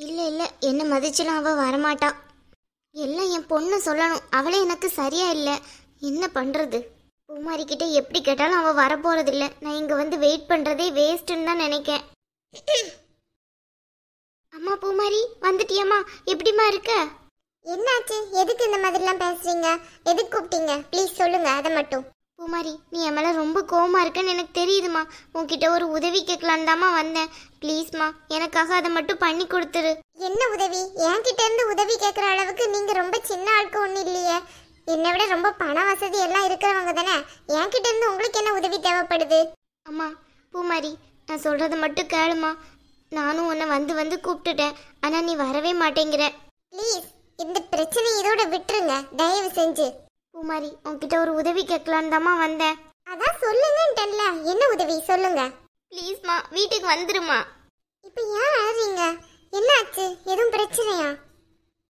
இல்லை இல்லை, என்ன மதிச்சலாம் அவள் வரமாட்டா. எல்லாம் என் பொண்ணு சொல்லணும். அவளே எனக்கு சரியா இல்லை. என்ன பண்ணுறது? பூமாரிக்கிட்ட எப்படி கேட்டாலும் அவள் வரப்போறதில்ல. நான் இங்கே வந்து வெயிட் பண்ணுறதே வேஸ்ட்டுன்னு தான் நினைக்கேன். அம்மா பூமாரி வந்துட்டியம்மா, எப்படிம்மா இருக்க? என்னாச்சு? எதுக்கு இந்த மாதிரிலாம் பேசுறீங்க? எதுக்கு கூப்பிட்டீங்க? ப்ளீஸ் சொல்லுங்க அதை மட்டும். பூமாரி, நீ என் மேலே ரொம்ப கோவமா இருக்கன்னு எனக்கு தெரியுதுமா. உன்கிட்ட ஒரு உதவி கேட்கலான்னு தாம்மா வந்தேன். ப்ளீஸ்மா, எனக்காக அதை மட்டும் பண்ணி கொடுத்துரு. என்ன உதவி? என்கிட்ட இருந்து உதவி கேட்குற அளவுக்கு நீங்க ரொம்ப சின்ன ஆளுக்கு ஒன்றும் இல்லையே. என்னை விட ரொம்ப பண வசதி எல்லாம் இருக்கிறவங்க தானே. என்கிட்ட இருந்து உங்களுக்கு என்ன உதவி தேவைப்படுது? அம்மா பூமாரி, நான் சொல்கிறத மட்டும் கேளுமா. நானும் உன்னை வந்து வந்து கூப்பிட்டுட்டேன், ஆனால் நீ வரவே மாட்டேங்கிற. ப்ளீஸ் இந்த பிரச்சனை இதோட விட்டுருங்க தயவு செஞ்சு. பூமாரி, உன்கிட்ட ஒரு உதவி கேட்கலான்னு தாம்மா வந்தேன். அதான் சொல்லுங்கன்ட்டேன்ல, என்ன உதவி சொல்லுங்க. ப்ளீஸ்மா, வீட்டுக்கு வந்துருமா. இப்போ ஏன் அழறீங்க? என்னாச்சு? எதுவும் பிரச்சனையா?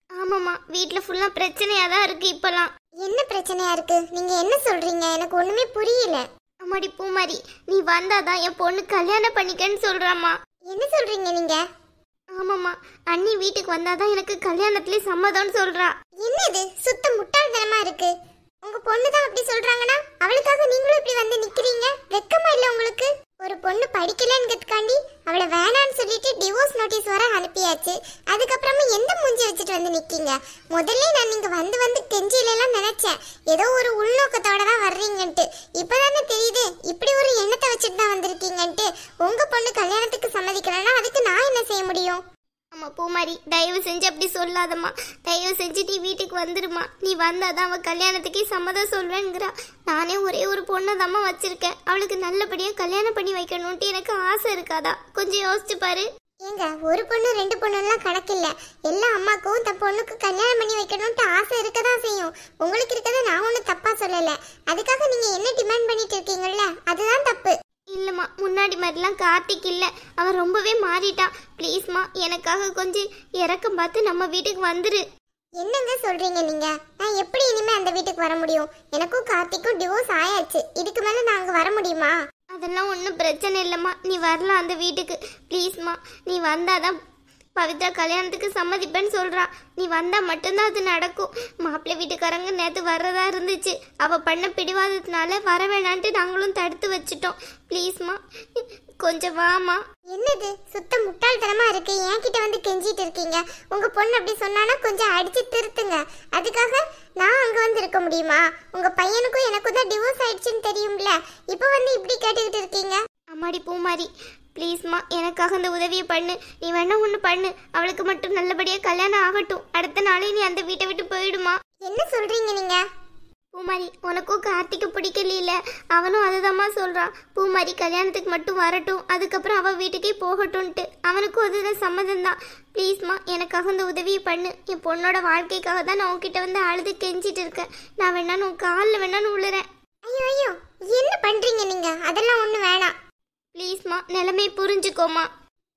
ஆமாம்மா, வீட்டில் ஃபுல்லாக பிரச்சனையாக தான் இருக்குது இப்போலாம். என்ன பிரச்சனையா இருக்கு? நீங்க என்ன சொல்றீங்க? எனக்கு ஒண்ணுமே புரியல. அம்மாடி பூமாரி, நீ வந்தாதான் என் பொண்ணு கல்யாணம் பண்ணிக்கன்னு சொல்கிறாம்மா. என்ன சொல்றீங்க நீங்க? ஆமாம்மா, அண்ணி வீட்டுக்கு வந்தாதான் எனக்கு கல்யாணத்துலேயே சம்மதம்னு சொல்கிறா. என்னது சுத்த முட்டாள்தனமா இருக்கு. உங்க பொண்ணு தான் அப்படி சொல்றாங்கன்னா அவளுக்காக நீங்களும் இப்படி வந்து நிக்கிறீங்க? வெக்கமா இல்ல உங்களுக்கு? ஒரு பொண்ணு படிக்கலங்கிறதுக்காண்டி அவளை வேணான்னு சொல்லிட்டு டிவோர்ஸ் நோட்டீஸ் வர அனுப்பியாச்சு. அதுக்கப்புறமா எந்த மூஞ்சி வச்சுட்டு வந்து நிக்கீங்க? முதல்ல நான் நீங்க வந்து வந்து கெஞ்சில எல்லாம் நினைச்சேன் ஏதோ ஒரு உள்நோக்கத்தோட தான் வர்றீங்கன்ட்டு. இப்பதானே தெரியுது இப்படி ஒரு எண்ணத்தை வச்சுட்டு தான் வந்திருக்கீங்கன்ட்டு. உங்க பொண்ணு கல்யாணத்துக்கு சம்மதிக்கலன்னா அதுக்கு நான் என்ன செய்ய முடியும்? அம்மா பூமாரி, தயவு செஞ்சு அப்படி சொல்லாதம்மா. தயவு செஞ்சு நீ வீட்டுக்கு வந்துருமா. நீ வந்தாதான் அவள் கல்யாணத்துக்கே சம்மதம் சொல்வேங்கிறா. நானே ஒரே ஒரு பொண்ணை தாம்மா வச்சிருக்கேன். அவளுக்கு நல்லபடியாக கல்யாணம் பண்ணி வைக்கணும்ட்டு எனக்கு ஆசை இருக்காதா? கொஞ்சம் யோசிச்சு பாரு. ஏங்க, ஒரு பொண்ணு ரெண்டு பொண்ணுலாம் கணக்கு இல்ல. எல்லா அம்மாக்கும் தன் பொண்ணுக்கு கல்யாணம் பண்ணி வைக்கணும்ட்டு ஆசை இருக்கதான் செய்யும். உங்களுக்கு இருக்கதை நான் ஒன்றும் தப்பா சொல்லலை. அதுக்காக நீங்க என்ன டிமாண்ட் பண்ணிட்டு இருக்கீங்கல்ல, அதுதான் தப்பு. இல்லைம்மா, முன்னாடி மாதிரிலாம் கார்த்திக் இல்லை. அவன் ரொம்பவே மாறிட்டான். ப்ளீஸ்மா, எனக்காக கொஞ்சம் இறக்கம் பார்த்து நம்ம வீட்டுக்கு வந்துரு. என்னங்க சொல்றீங்க நீங்க? நான் எப்படி இனிமே அந்த வீட்டுக்கு வர முடியும்? எனக்கும் கார்த்திக்கும் டிவோர்ஸ் ஆயாச்சு. இதுக்கு மேல நான் அங்க வர முடியுமா? அதெல்லாம் ஒன்றும் பிரச்சனை இல்லைம்மா. நீ வரலாம் அந்த வீட்டுக்கு. ப்ளீஸ்மா, நீ வந்தாதான் பவித்ரா கல்யாணத்துக்கு சம்மதிப்பேன்னு சொல்கிறா. நீ வந்தால் மட்டும்தான் அது நடக்கும். மாப்பிள்ளை வீட்டுக்காரங்க நேற்று வர்றதா இருந்துச்சு. அவள் பண்ண பிடிவாதத்தினால வர வேணான்ட்டு நாங்களும் தடுத்து வச்சிட்டோம். ப்ளீஸ்மா, கொஞ்சம் வாமா. என்னது சுத்த முட்டாள்தனமா இருக்கு. என்கிட்ட வந்து கெஞ்சிட்டு இருக்கீங்க. உங்க பொண்ணு அப்படி சொன்னானா கொஞ்சம் அடிச்சு திருத்துங்க. அதுக்காக நான் அங்க வந்து இருக்க முடியுமா? உங்க பையனுக்கும் எனக்கும் தான் டிவோர்ஸ் ஆயிடுச்சுன்னு தெரியும்ல. இப்போ வந்து இப்படி கேட்டுக்கிட்டு இருக்கீங்க. அம்மாடி பூமாரி, ப்ளீஸ்மா, எனக்காக அந்த உதவியை பண்ணு. நீ வேணா ஒன்று பண்ணு. அவளுக்கு மட்டும் நல்லபடியாக கல்யாணம் ஆகட்டும். அடுத்த நாளே நீ அந்த வீட்டை விட்டு போயிடுமா. என்ன சொல்றீங்க நீங்க? பூமாரி, உனக்கும் கார்த்திக்கு பிடிக்கல. அவனும் அதுதாம்மா சொல்கிறான். பூமாரி கல்யாணத்துக்கு மட்டும் வரட்டும், அதுக்கப்புறம் அவள் வீட்டுக்கே போகட்டும்ன்ட்டு. அவனுக்கும் அதுதான் சம்மதம் தான். ப்ளீஸ்மா, எனக்காக அந்த உதவியை பண்ணு. என் பொண்ணோட வாழ்க்கைக்காக தான் நான் உன்கிட்ட வந்து அழுது கெஞ்சிட்டு இருக்கேன். நான் வேணான்னு உன் காலில் வேணான்னு விழுறேன். ஐயோ ஐயோ, என்ன பண்றீங்க நீங்க? அதெல்லாம் ஒண்ணு வேணாம். ப்ளீஸ்மா, நிலைமை புரிஞ்சுக்கோமா.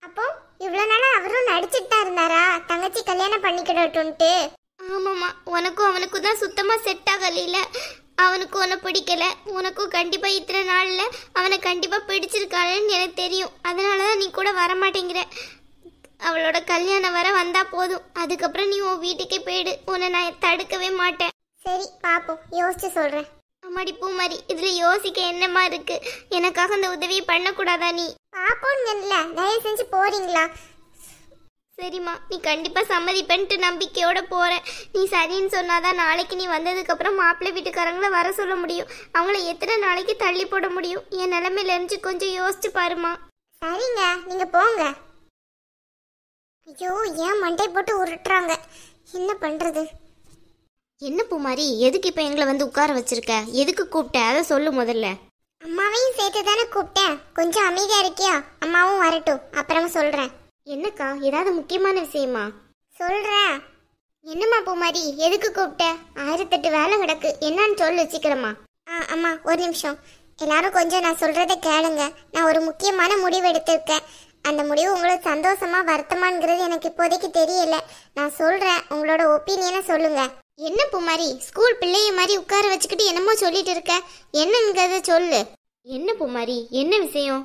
அப்போ இவ்வளவு நாளா அவரும் நடிச்சுட்டு தான் இருந்தாரா தங்கச்சி கல்யாணம் பண்ணிக்கிடட்டும்ட்டு? ஆமாம்மா, உனக்கும் அவனுக்கும் தான் சுத்தமாக செட் ஆகல. அவனுக்கும் உன்னை பிடிக்கல. உனக்கும் கண்டிப்பாக இத்தனை நாளில் அவனை கண்டிப்பாக பிடிச்சிருக்காளுன்னு எனக்கு தெரியும். அதனால தான் நீ கூட வரமாட்டேங்கிற. அவளோட கல்யாணம் வர வந்தால் போதும். அதுக்கப்புறம் நீ உன் வீட்டுக்கே போயிடு. உன்னை நான் தடுக்கவே மாட்டேன். சரி பாப்போம், யோசிச்சு சொல்றேன். அம்மாடி பூமாரி, இதில் யோசிக்க என்னமா இருக்கு? எனக்காக அந்த உதவியை பண்ணக்கூடாதா நீ? பாப்போம்ல, தயவு செஞ்சு போறீங்களா? சரிம்மா, நீ கண்டிப்பாக சம்மதிப்பேன்ட்டு நம்பிக்கையோட போகிறேன். நீ சரின்னு சொன்னாதான் நாளைக்கு நீ வந்ததுக்கப்புறம் மாப்பிள்ளை வீட்டுக்காரங்கள வர சொல்ல முடியும். அவங்கள எத்தனை நாளைக்கு தள்ளி போட முடியும்? என் நிலைமையில இருந்து கொஞ்சம் யோசிச்சு பாருமா. சரிங்க, நீங்க போங்க. ஐயோ, ஏன் மண்டை போட்டு உருட்டுறாங்க? என்ன பண்றது? என்ன பூமாரி, எதுக்கு இப்போ எங்களை வந்து உட்கார வச்சிருக்க? எதுக்கு கூப்பிட்ட? அதை சொல்லு முதல்ல. அம்மாவையும் சேர்த்து தானே கூப்பிட்டேன். கொஞ்சம் அமைதியா இருக்கியா? அம்மாவும் வரட்டும், அப்புறமா சொல்றேன். என்னக்கா, ஏதாவது முக்கியமான விஷயமா? சொல்றேன். என்னம்மா பூமாரி, எதுக்கு கூப்பிட்ட? 1008 வேலை கிடக்கு. என்னன்னு சொல்லு சீக்கிரமா. அம்மா ஒரு நிமிஷம். எல்லாரும் கொஞ்சம் நான் சொல்றதை கேளுங்க. நான் ஒரு முக்கியமான முடிவு எடுத்திருக்கேன். அந்த முடிவு உங்களுக்கு சந்தோஷமா வருத்தமாங்கிறது எனக்கு இப்போதைக்கு தெரியல. நான் சொல்றேன், உங்களோட ஒப்பீனியனை சொல்லுங்க. என்ன பூமாரி, ஸ்கூல் பிள்ளைய மாதிரி உட்கார வச்சுக்கிட்டு என்னமோ சொல்லிட்டு இருக்க? என்னங்கிறத சொல்லு. என்ன பூமாரி, என்ன விஷயம்?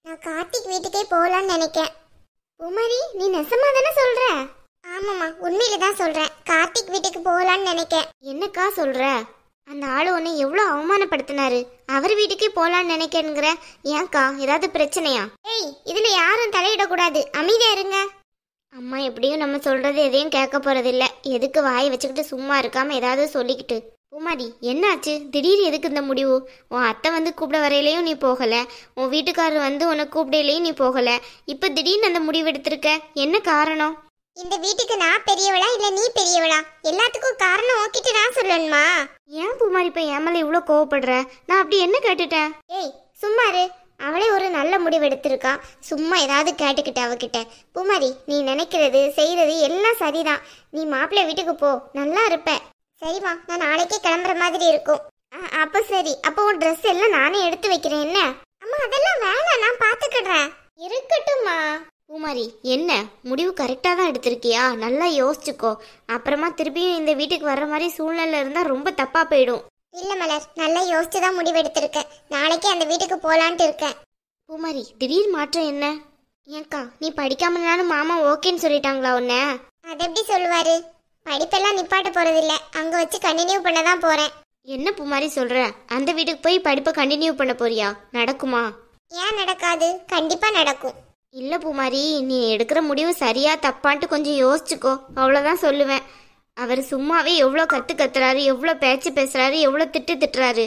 நான் கார்த்திக் வீட்டுக்கே போகலான்னு நினைக்கேன். பூமாரி நீ நெசமா தானே சொல்ற? ஆமாம்மா, உண்மையில தான் சொல்றேன். கார்த்திக் வீட்டுக்கு போகலான்னு நினைக்கேன். என்னக்கா சொல்ற? அந்த ஆளு உன்னை எவ்வளோ அவமானப்படுத்தினாரு, அவர் வீட்டுக்கே போலான்னு நினைக்கிறேங்கிற. ஏன்க்கா, ஏதாவது பிரச்சனையா? ஏய், இதுல யாரும் தலையிடக்கூடாது, அமைதியா இருங்க. அம்மா எப்படியும் நம்ம சொல்றது எதையும் கேட்க போறதில்ல. எதுக்கு வாயை வச்சுக்கிட்டு சும்மா இருக்காம ஏதாவது சொல்லிக்கிட்டு. பூமாரி என்னாச்சு? திடீர் எதுக்கு இந்த முடிவு? உன் அத்தை வந்து கூப்பிட வரையிலையும் நீ போகல, உன் வீட்டுக்காரர் வந்து உன்னை கூப்பிடையிலையும் நீ போகல. இப்போ திடீர்னு அந்த முடிவு எடுத்திருக்க, என்ன காரணம்? இந்த வீட்டுக்கு நான் பெரியவளா இல்ல நீ பெரியவளா? எல்லாத்துக்கும் காரணம் உன்கிட்ட நான் சொல்லணுமா? ஏன் பூமாரி இப்ப என் மேல இவ்வளோ கோவப்படுற? நான் அப்படி என்ன கேட்டுட்டேன்? ஏய் சும்மா இரு. அவளே ஒரு நல்ல முடிவு எடுத்திருக்கா, சும்மா ஏதாவது கேட்டுக்கிட்ட அவகிட்ட. பூமாரி, நீ நினைக்கிறது செய்யறது எல்லாம் சரிதான். நீ மாப்பிள்ளை வீட்டுக்கு போ, நல்லா இருப்ப. சரிம்மா, நான் நாளைக்கே கிளம்புற மாதிரி இருக்கும். அப்ப சரி. அப்போ உன் ட்ரெஸ் எல்லாம் நானே எடுத்து வைக்கிறேன். என்ன அம்மா, அதெல்லாம் வேணாம், நான் பாத்துக்கிடுறேன். இருக்கட்டும்மா. பூமாரி என்ன முடிவு கரெக்டாக தான் எடுத்திருக்கியா? நல்லா யோசிச்சுக்கோ. அப்புறமா திருப்பியும் இந்த வீட்டுக்கு வர்ற மாதிரி சூழ்நிலை இருந்தால் ரொம்ப தப்பாக போயிடும். இல்ல மலர், நல்லா யோசிச்சுதான் முடிவு எடுத்திருக்கேன். நாளைக்கே அந்த வீட்டுக்கு போலான்ட்டு இருக்கேன். பூமாரி திடீர் மாற்றம் என்ன? ஏன்க்கா, நீ படிக்காமனாலும் மாமா ஓகேன்னு சொல்லிட்டாங்களா உன்ன? அது எப்படி சொல்லுவாரு? படிப்பெல்லாம் நிப்பாட்ட போறதில்ல, அங்க வச்சு கண்டினியூ பண்ண தான் போறேன். என்ன பூமாரி சொல்ற? அந்த வீட்டுக்கு போய் படிப்பை கண்டினியூ பண்ண போறியா? நடக்குமா? ஏன் நடக்காது? கண்டிப்பா நடக்கும். இல்லை பூமாரி, நீ எடுக்கிற முடிவு சரியா தப்பான்ட்டு கொஞ்சம் யோசிச்சுக்கோ, அவ்வளோதான் சொல்லுவேன். அவர் சும்மாவே எவ்வளோ கத்துறாரு, எவ்வளோ பேச்சு பேசுறாரு, எவ்வளோ திட்டுறாரு.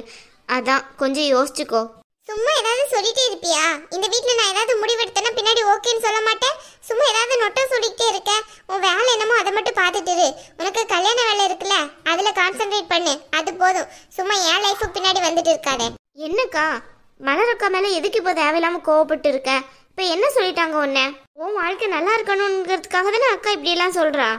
அதான் கொஞ்சம் யோசிச்சுக்கோ. சும்மா ஏதாவது சொல்லிட்டே இருப்பியா? இந்த வீட்ல நான் ஏதாவது முடிவெடுத்தேன்னா பின்னாடி ஓகேன்னு சொல்ல மாட்டேன். சும்மா ஏதாவது நொட்டம் சொல்லிக்கிட்டே இருக்க. உன் வேலை என்னமோ அதை மட்டும் பார்த்துட்டு இரு. உனக்கு கல்யாண வேலை இருக்குல்ல, அதுல கான்சென்ட்ரேட் பண்ணு, அது போதும். சும்மா என் லைஃப் பின்னாடி வந்துட்டு இருக்காத. என்னக்கா, மலரக்கா மேல எதுக்கு இப்போ தேவையில்லாம கோவப்பட்டு இருக்க? இப்போ என்ன சொல்லிட்டாங்க உன்ன? உன் வாழ்க்கை நல்லா இருக்கணுங்கிறதுக்காக தானே அக்கா இப்படி எல்லாம் சொல்றா.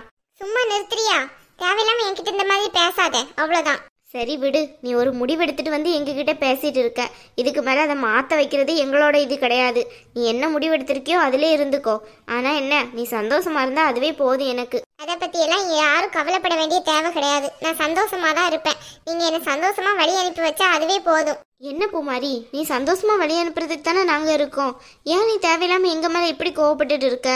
சும்மா நிறுத்துறியா? தேவையில்லாம என்கிட்ட இந்த மாதிரி பேசாத, அவ்வளவுதான். சரி விடு, நீ ஒரு முடிவெடுத்துட்டு வந்து எங்ககிட்ட பேசிட்டு இருக்க. இதுக்கு மேலே அதை மாற்ற வைக்கிறது எங்களோட இது கிடையாது. நீ என்ன முடிவெடுத்திருக்கியோ அதிலே இருந்துக்கோ. ஆனால் என்ன, நீ சந்தோஷமா இருந்தா அதுவே போதும் எனக்கு. அதை பத்தி எல்லாம் யாரும் கவலைப்பட வேண்டிய தேவை கிடையாது. நான் சந்தோஷமா தான் இருப்பேன். நீங்க என்ன சந்தோஷமா வழி அனுப்பி வச்சா அதுவே போதும். என்ன பூமாரி, நீ சந்தோஷமா வழி அனுப்புறதுக்கு தானே நாங்கள் இருக்கோம். ஏன் நீ தேவையில்லாமல் எங்கள் மேலே எப்படி கோவப்பட்டுட்டு இருக்க?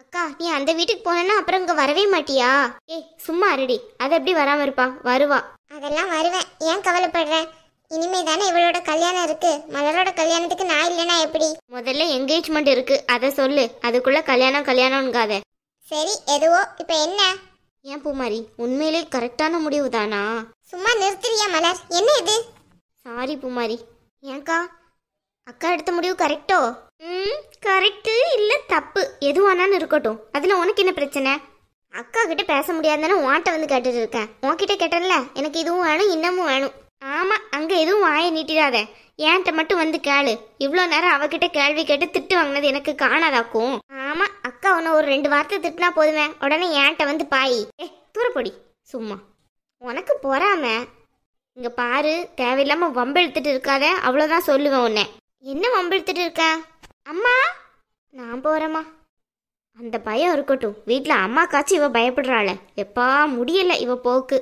அக்கா, நீ அந்த வீட்டுக்கு போனேன்னா அப்புறம் இங்கே வரவே மாட்டியா? ஏய் சும்மா இருடி, அதை எப்படி வராமல் இருப்பா? வருவா. அதெல்லாம் வருவேன், ஏன் கவலைப்படுற? இனிமே தானே இவளோட கல்யாணம் இருக்கு. மலரோட கல்யாணத்துக்கு நான் இல்லைன்னா எப்படி? முதல்ல என்கேஜ்மெண்ட் இருக்கு, அதை சொல்லு. அதுக்குள்ள கல்யாணம்ங்காத. சரி, எதுவோ. இப்ப என்ன? ஏன் பூமாரி, உண்மையிலே கரெக்டான முடிவு தானா? சும்மா நிறுத்துறியா மலர்? என்ன இது? சாரி பூமாரி. ஏன்க்கா, அக்கா எடுத்த முடிவு கரெக்டோ? கரெக்டு இல்லை தப்பு எதுவானாலும் இருக்கட்டும். அதில் உனக்கு என்ன பிரச்சனை? அக்கா கிட்ட பேச முடியாதுன்னு உன்கிட்ட வந்து கேட்டுட்டு இருக்கேன். உன்கிட்ட கேட்டேன்ல, எனக்கு இதுவும் வேணும் இன்னமும் வேணும். ஆமாம், அங்கே எதுவும் வாயை நீட்டிடாத, என்கிட்ட மட்டும் வந்து கேளு. இவ்வளோ நேரம் அவகிட்ட கேள்வி கேட்டு திட்டு வாங்கினது எனக்கு காணாதாக்கும். ஆமாம், அக்கா உன்னை ஒரு 2 வார்த்தை திட்டினா போதுமே, உடனே என்கிட்ட வந்து பாய். தூரப்பொடி சும்மா. உனக்கு பொறாம. இங்கே பாரு, தேவையில்லாமல் வம்பெழுத்துட்டு இருக்காத, அவ்வளோதான் சொல்லுவேன் உன்னை. என்ன வம்பெழுத்துட்டு இருக்க? அம்மா, நான் போகிறேம்மா. அந்த பயம் இருக்கட்டும். வீட்டில் அம்மா காய்ச்சி இவ பயப்படுறாள். எப்பா முடியலை இவ போக்கு.